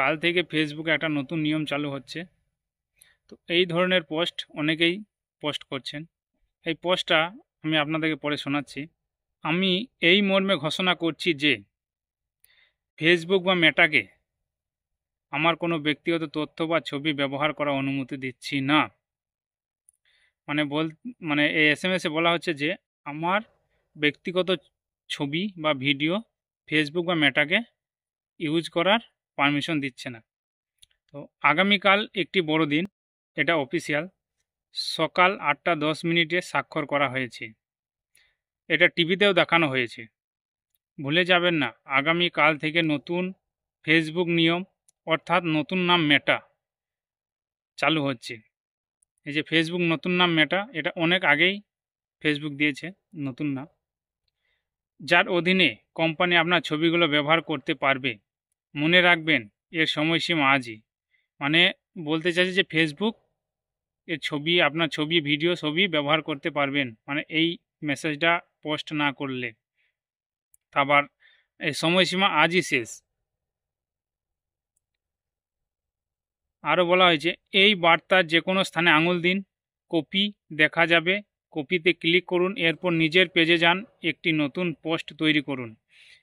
কাল থেকে ফেসবুকে একটা নতুন নিয়ম চালু হচ্ছে। তো এই ধরনের পোস্ট অনেকেই পোস্ট করছেন। এই পোস্টটা আমি আপনাদেরকে পড়ে শোনাচ্ছি। আমি এই মর্মে ঘোষণা করছি যে ফেসবুক বা মেটাকে আমার কোনো ব্যক্তিগত তথ্য বা ছবি ব্যবহার করার অনুমতি দিচ্ছি না। মানে এই এসএমএসে বলা হচ্ছে যে আমার ব্যক্তিগত ছবি বা ভিডিও ফেসবুক বা মেটাকে ইউজ করার পারমিশন দিচ্ছে না। তো আগামীকাল একটি বড় দিন, এটা অফিসিয়াল। সকাল 8টা 10 মিনিটে স্বাক্ষর করা হয়েছে, এটা টিভিতেও দেখানো হয়েছে। ভুলে যাবেন না, আগামীকাল থেকে নতুন ফেসবুক নিয়ম, অর্থাৎ নতুন নাম মেটা চালু হচ্ছে। এই যে ফেসবুক নতুন নাম মেটা, এটা অনেক আগেই ফেসবুক দিয়েছে নতুন নাম, যার অধীনে কোম্পানি আপনার ছবিগুলো ব্যবহার করতে পারবে। মনে রাখবেন, এর সময়সীমা আজই। মানে বলতে চাইছে যে ফেসবুক এর ছবি, আপনার ছবি, ভিডিও, ছবি ব্যবহার করতে পারবেন, মানে এই মেসেজটা পোস্ট না করলে। আবার এই সময়সীমা আজই শেষ। আরও বলা হয়েছে, এই বার্তার যে কোনো স্থানে আঙুল দিন, কপি দেখা যাবে, কপিতে ক্লিক করুন, এরপর নিজের পেজে যান, একটি নতুন পোস্ট তৈরি করুন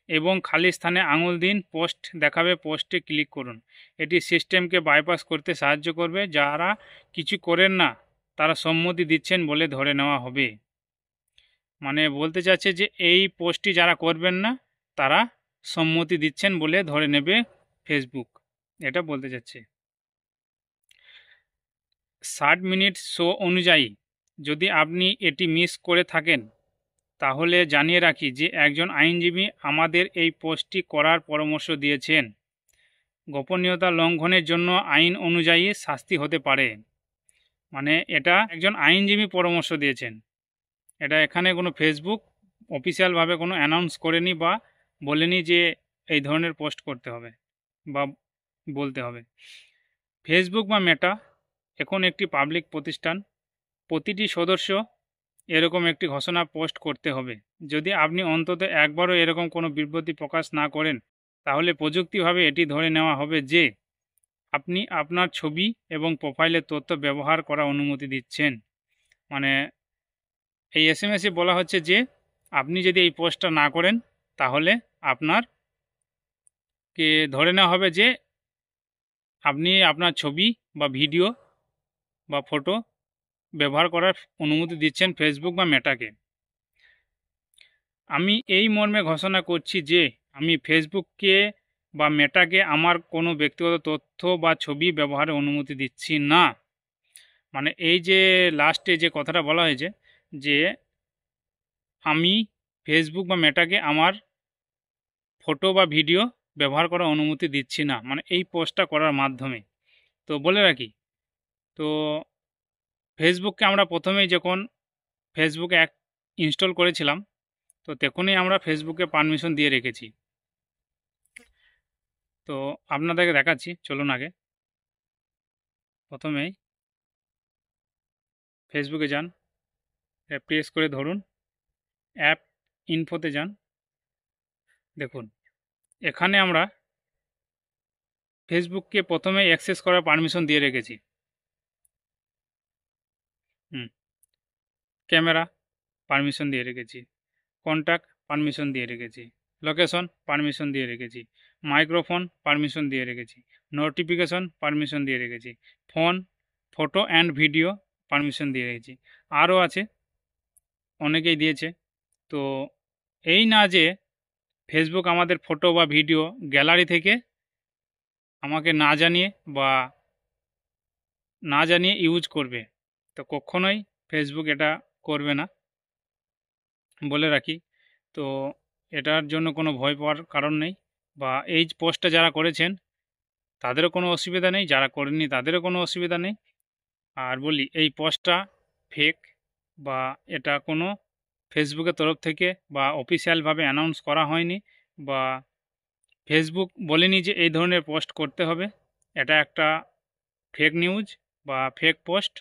এবং খালি স্থানে আঙুল দিন, পোস্ট দেখাবে, পোস্টে ক্লিক করুন। এটি সিস্টেমকে বাইপাস করতে সাহায্য করবে। যারা কিছু করেন না তারা সম্মতি দিচ্ছেন বলে ধরে নেওয়া হবে। মানে বলতে চাচ্ছে যে এই পোস্টটি যারা করবেন না তারা সম্মতি দিচ্ছেন বলে ধরে নেবে ফেসবুক, এটা বলতে চাচ্ছে। 60 মিনিট শো অনুযায়ী যদি আপনি এটি মিস করে থাকেন তাহলে জানিয়ে রাখি যে একজন আইনজীবী আমাদের এই পোস্টটি করার পরামর্শ দিয়েছেন। গোপনীয়তা লঙ্ঘনের জন্য আইন অনুযায়ী শাস্তি হতে পারে। মানে এটা একজন আইনজীবী পরামর্শ দিয়েছেন, এটা এখানে কোনো ফেসবুক অফিসিয়ালভাবে কোনো অ্যানাউন্স করেনি বা বলেনি যে এই ধরনের পোস্ট করতে হবে বা বলতে হবে। ফেসবুক বা মেটা এখন একটি পাবলিক প্রতিষ্ঠান, প্রতিটি সদস্য এরকম একটি ঘোষণা পোস্ট করতে হবে। যদি আপনি অন্তত একবারও এরকম কোনো বিবৃতি প্রকাশ না করেন তাহলে প্রযুক্তিভাবে এটি ধরে নেওয়া হবে যে আপনি আপনার ছবি এবং প্রোফাইলের তথ্য ব্যবহার করার অনুমতি দিচ্ছেন। মানে এই এসএমএসে বলা হচ্ছে যে আপনি যদি এই পোস্টটা না করেন তাহলে আপনারকে ধরে নেওয়া হবে যে আপনি আপনার ছবি বা ভিডিও বা ফটো ব্যবহার করার অনুমতি দিচ্ছেন ফেসবুক বা মেটাকে। আমি এই মর্মে ঘোষণা করছি যে আমি ফেসবুককে বা মেটাকে আমার কোনো ব্যক্তিগত তথ্য বা ছবি ব্যবহারের অনুমতি দিচ্ছি না। মানে এই যে লাস্টে যে কথাটা বলা হয়েছে যে আমি ফেসবুক বা মেটাকে আমার ফটো বা ভিডিও ব্যবহার করার অনুমতি দিচ্ছি না, মানে এই পোস্টটা করার মাধ্যমে। তো বলে রাখি, তো ফেসবুককে আমরা প্রথমেই যখন ফেসবুক ইনস্টল করেছিলাম তো তখনই আমরা ফেসবুকে পারমিশন দিয়ে রেখেছি। তো আপনাদেরকে দেখাচ্ছি, চলুন আগে। প্রথমেই ফেসবুকে যান, প্রেস করে ধরুন, অ্যাপ ইনফোতে যান। দেখুন এখানে আমরা ফেসবুককে প্রথমে অ্যাক্সেস করার পারমিশন দিয়ে রেখেছি। ক্যামেরা পারমিশন দিয়ে রেখেছি, কন্ট্যাক্ট পারমিশন দিয়ে রেখেছি, লোকেশন পারমিশন দিয়ে রেখেছি, মাইক্রোফোন পারমিশন দিয়ে রেখেছি, নোটিফিকেশন পারমিশন দিয়ে রেখেছি, phone, photo and video permission দিয়ে রেখেছি। আরও আছে, অনেকেই দিয়েছে। তো এই না যে ফেসবুক আমাদের ফটো বা ভিডিও গ্যালারি থেকে আমাকে না জানিয়ে ইউজ করবে, তো কখনোই ফেসবুক এটা করবে না, বলে রাখি। তো এটার জন্য কোনো ভয় পাওয়ার কারণ নেই, বা এই পোস্টটা যারা করেছেন তাদেরও কোনো অসুবিধা নেই, যারা করেননি তাদেরও কোনো অসুবিধা নেই। আর বলি, এই পোস্টটা ফেক বা এটা কোনো ফেসবুকের তরফ থেকে বা অফিসিয়ালভাবে অ্যানাউন্স করা হয়নি, বা ফেসবুক বলেনি যে এই ধরনের পোস্ট করতে হবে। এটা একটা ফেক নিউজ বা ফেক পোস্ট,